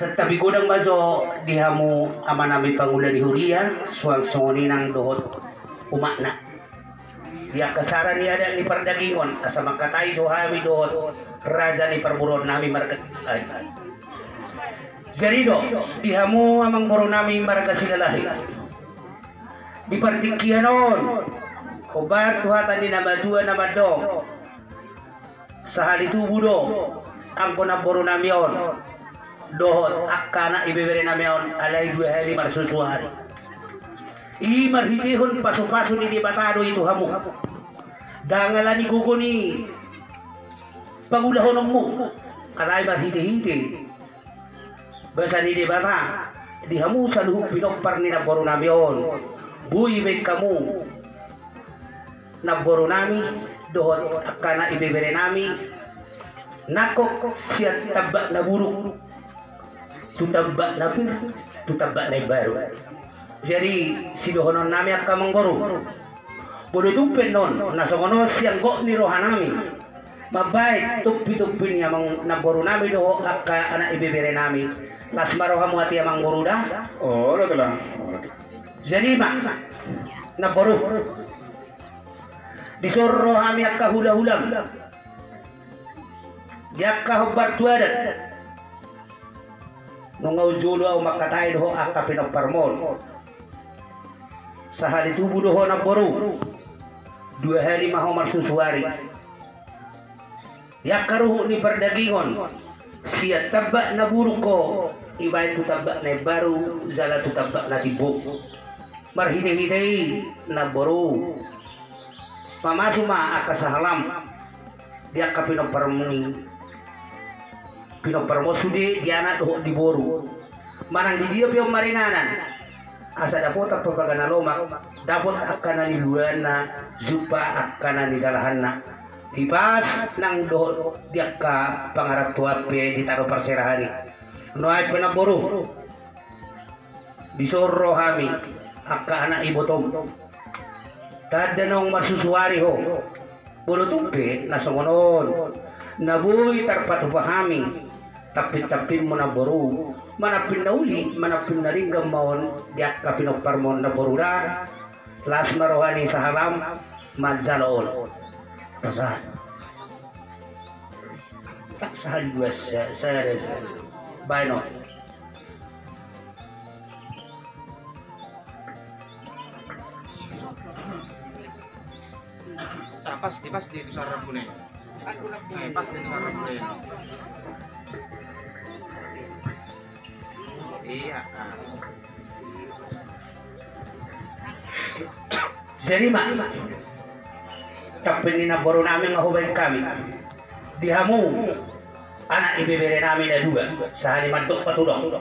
Sa tabi gudang baso dihamu ama nami pangulan di Huria suang songoni nang dohot umakna. Dia kasaran ni ada ni perdagingon asa makatay suhami dohot raja ni perburon nami marga. Jadi do dihamu amang boro nami marga silalahi. Di pertingkianon obat tuhatan ni nabadua nabadong sahali tubuh do ang konaboro nami on dohot akana ibebere namion alay 2 hari marsusuhari i marhitihon paso-paso ni dibatado itu hamu dangalani guguni pangulahon mo alay marhiti-hiti basa ni dibata di hamu sa luhuk pinokpar ni naboro namion buy may kamu naboro nami dohot akana ibebere nami nakok siya tabak na buruk tutabak na pin tutabak na baru jadi si dohonon nami akka manggoro bodo tumpen non nasogono siyang go ni rohanami mabait tupi-tupi niya mang naboro nami doho akka anak ibebere nami las marohamu hati amang goroda Oh, lo lang. jadi mak naboro disorro hami akka hula-hulam yakka hubbar tuadat nungaw julo au makatay doho akka pinagparmol sahali tubuh doho na boru 2 hari maho marsusuari yakka ruhu ni perdagingon siya tabak na buruko ibay tu tabak na baru zala tu tabak na tibok marhide-hide na boru pamasuma akka sahalam yakka pinagparmo sudi diana doho di boru manang di dia piong maringanan asa dapot ako kagana lomak dapot akana ni luana jupa akana ni salahanna tipas nang doho diak ka pangarap tuape di taro perserahani no ay pinaboru disorro hami akka anak ibu tom tada nong marsusuari ho bolo tumpe nasongonon nabuy tarpatupahami tapi mo na boru manapin na uli manapin na rin gamawon diak ka pinagparmon na borura las marohani sa halam madzaloon pasahan pasahan gue saya bayno Pas di sarap ko na pas di sarap ko na iya jadi mak kapin na boro namin nga hubay kami dihamu anak ibebere namin na 2 sa halimantok patulong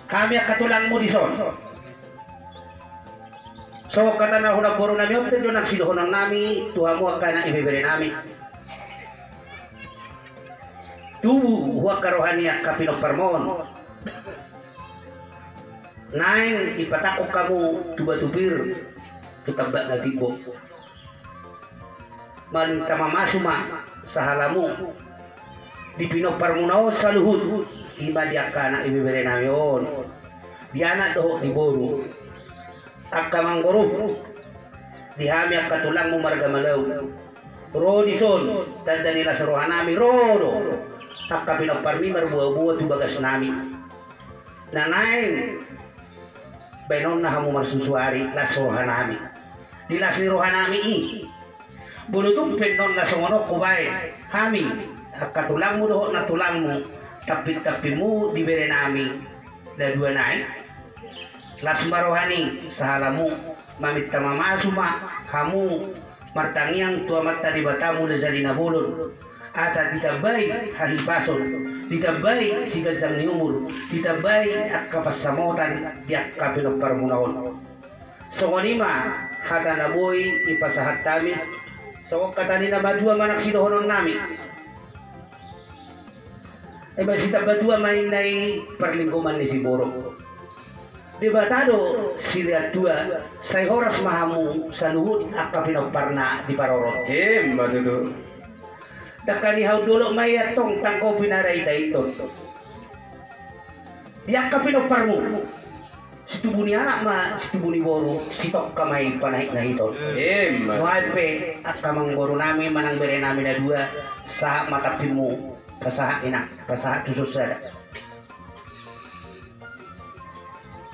kami katulang mo dison so kata na hunag boro namin otto doon ang siluhonan nami tuhamu ka na ibebere namin tubuh huwag karohani ang kapinagparmon naing ipatakok kamu tuba-tubir tutabak na tibo maling tamamasuma sa halamu di pinagparmunaw sa luhud iba diak ka na ibibere namin diana doho di boru akka manggoro dihami ang katulang mo marga malaw rodison tanda nila sa rohanami rodo akka pinagparmi marbuwa-buwa tu bagas nami nanain benon na hamu marsusuari las rohanami dilas ni rohanami bulutong penon na songono kubay kami akka tulang mo doho na tulang mo tapi mo dibere nami na 2 naik las marohani sa halamu mamit tamamasuma hamu martangyang tuamat tadi batamu na jadi nabulon ata ditabay halipason ditabay sigadsang ni umur ditabay at kapasamutan diak kapinagparmunahon so nganima hata naboy ipasahat kami so katani na badua manak sidohonon nami ay basita badua may nay perlingkuman ni si Borok debatado sila 2 say horas mahamu sa nuhud ak kapinagparna di parorot Jim, badudo. dakanihaw dulo may atong tangko pinaray dayto Dia ka pinoparmo. Situbuni anak ma, situbuni boro, sitok kamay panahik na ito. Nuhalpe at kamang boro namin, manang bere namin na dua, sa matapin mo, pasaha ina, pasaha tusos sa.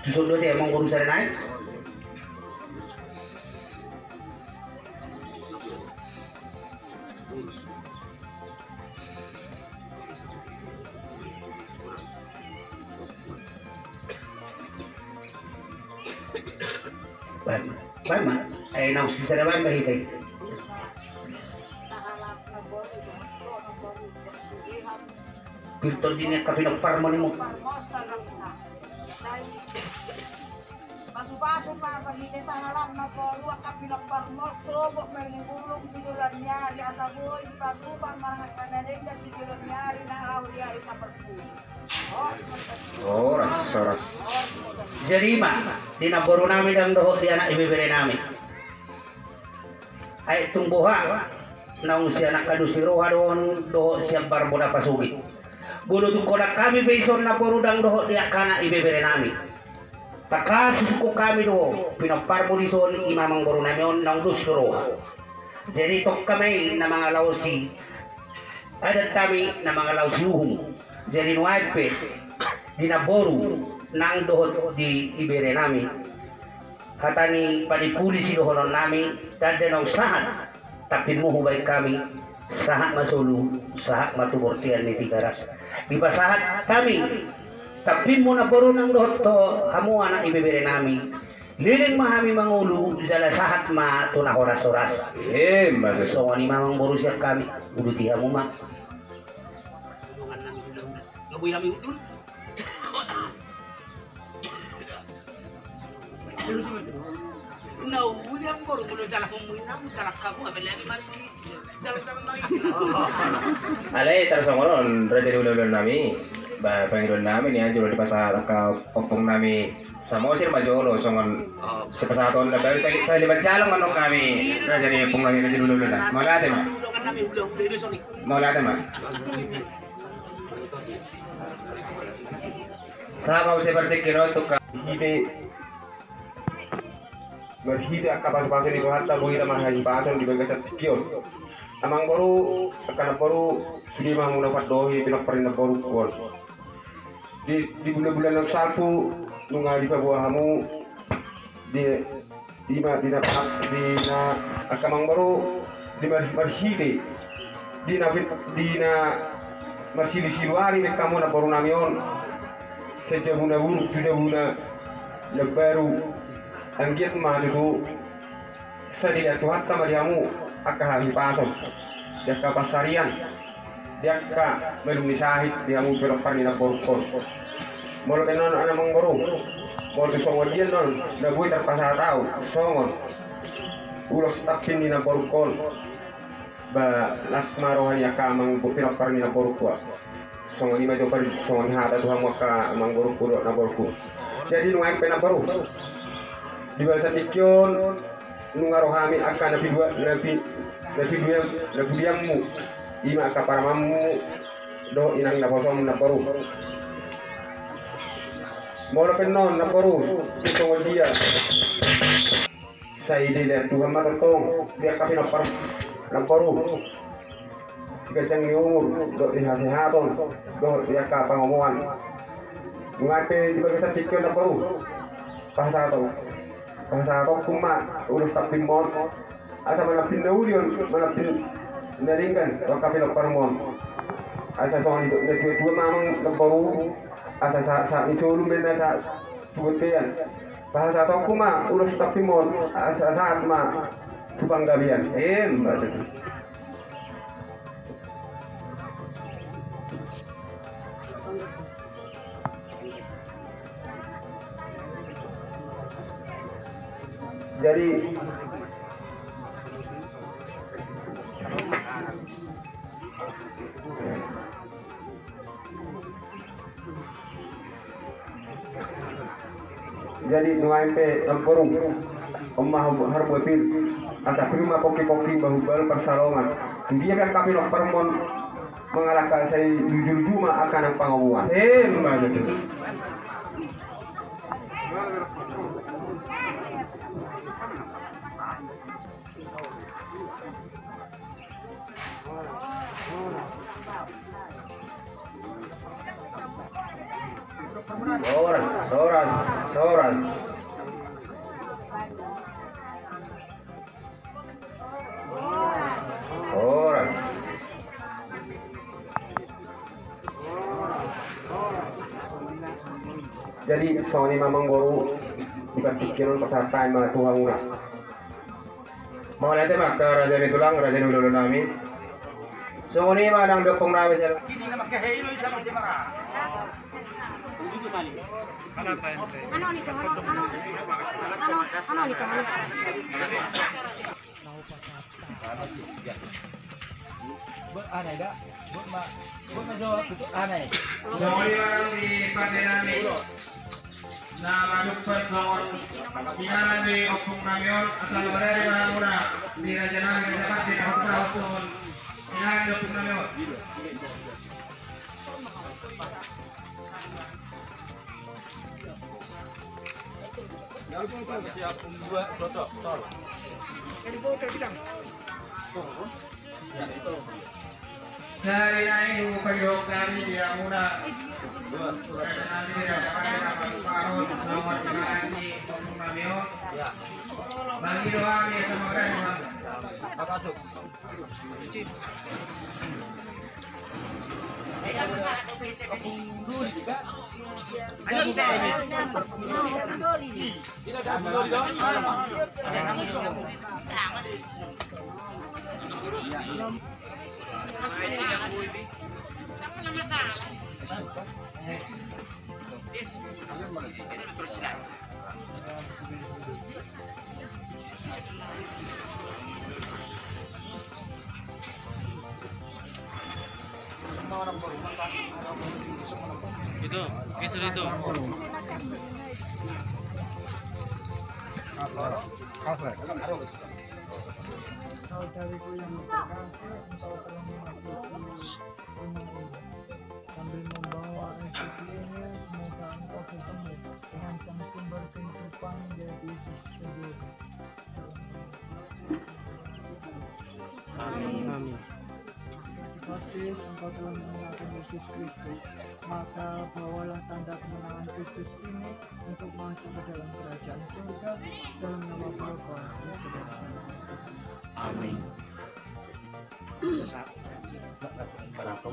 Tusos doon tayo, mong boro sa rin Bama, ay nang sisarawan bahitay. Pilton din yung kapinagparmo ni mo. Baso-baso pa, pagiging sa halang na polo, ang kapinagparmo, sobok may nagulong pinulan niya, di ataboy, di pagupang mga kanaling, at pinulan niya, rin ang awli-ari sa perfume. Oras. Jadi dinaboro namin ang doho siya na ibibili namin. Ay tumbuha, naung siya nakadusiruha doon, doho siya barbo na pasugi. Bunod ko na kami beson na borudang doho siya kana ibibili namin. Takasusuko kami doho, pinaparmo ni son imamang boro namin naung dusiruha. Jadi tok kami na mga lausi, adat kami na mga lausi uhong. Jadi nuaipe, dinaboro nang dohot di ibere namin. Hatani panipuli si dohonon namin, dadanong sahat, tapin mo hubay kami, sahat masulu, sahat matubortian ni Tigaras. Ibasahat kami, tapin mo na boro ng dohot to, hamuan ang ibibere namin. Liling mahami mangulu, jala sahat matuna oras-oras. So, ni mamang boro siya kami, udutihan mo ma. Gaboy kami udun. No, udah baru mulai jalan pemuinam, jalan kamu apa lagi mari jalan-jalan lagi. Alay, tarusangoron, ready ulo-ulo nami. Panginoon namin yan, julo di pasar ka popong nami sa Mosir Majoro, songon sa pasaton na dahil sa limang jalang manong kami. Na jadi pong nami na ulo-ulo na. Maulate ma. Maulate ma. Sama seperti kira suka hide berhide kapas-pasan di bawah tabu kita mahal pasan di bagian kios. Amang baru karena baru sudah mah mendapat dohi tidak pernah baru kuat. Di bulan-bulan yang salpu nunga di bawah kamu di akamang baru di berhide di marsili siluari kamu na baru namion sejak buna sudah buna lebaru anggiat mah itu sedih Tuhan sama diamu akan hari pasok dia ke pasarian dia ke belum disahit diamu berapa ni nak borkor mau kenon anak mengboru mau disongol dia non dah gue terpaksa tahu songol ulos takin ni nak borkor ba lasmarohan ya kamang berapa ni nak borkor songol lima coba songol hata Tuhan maka mengboru kurok nak borkor jadi nuai pena baru di bahasa Tikyon nungarohami akan nabi diammu ima akaparamamu do inang nabosom nabaru molo penon nabaru itong dia saya lihat Tuhan matotong dia kapi nabaru gajang ni umur do dihasehaton do dia kapangomongan ngape di bahasa Tikyon nabaru bahasa atau kuma urus tapimon asa manapin naulion manapin naringkan wakapin parmon asa soal itu dua mamang nabaru asa sa isulum benda sa tubutean bahasa atau kuma urus tapimon asa saat ma tubang gabian jadi nuaipe tempurung omah harbotil asa prima poki-poki bahubal persalongan dia kan kami permon mengalahkan saya jujur cuma akan pangomongan Soras, soras, soras. Soras. Jadi Sony mamang guru diperpikiran peserta mga Tuhan muna. Mga natin maka raja ni tulang, raja ni ulo namin. So ni manang dukong namin siya. Ano nito? Ano nito? Anay dah, buat majawab itu anay. So ni manang di pati namin na madukpat sa kinalan ni dukong namin at ang wala rin mga muna di raja namin sa pati na hapon kinalan dukong namin. Dari lain upayog namin dia muna. Namin dia kami pagpahon nomor sinahan ni dukong namin. Bagi doa ni sa mga Masuk. Itu, geser itu. Saudariku yang terkasih, engkau telah mengasihi sambil membawa rezeki ini, semoga engkau ketemu dengan sang sumber kehidupan yaitu Yesus sendiri. Amin. Baptis, engkau telah mengenalkan Yesus Kristus, maka bawalah tanda kemenangan Kristus ini untuk masuk ke dalam kerajaan surga dalam nama Bapa dan Putra. Amin. Berapa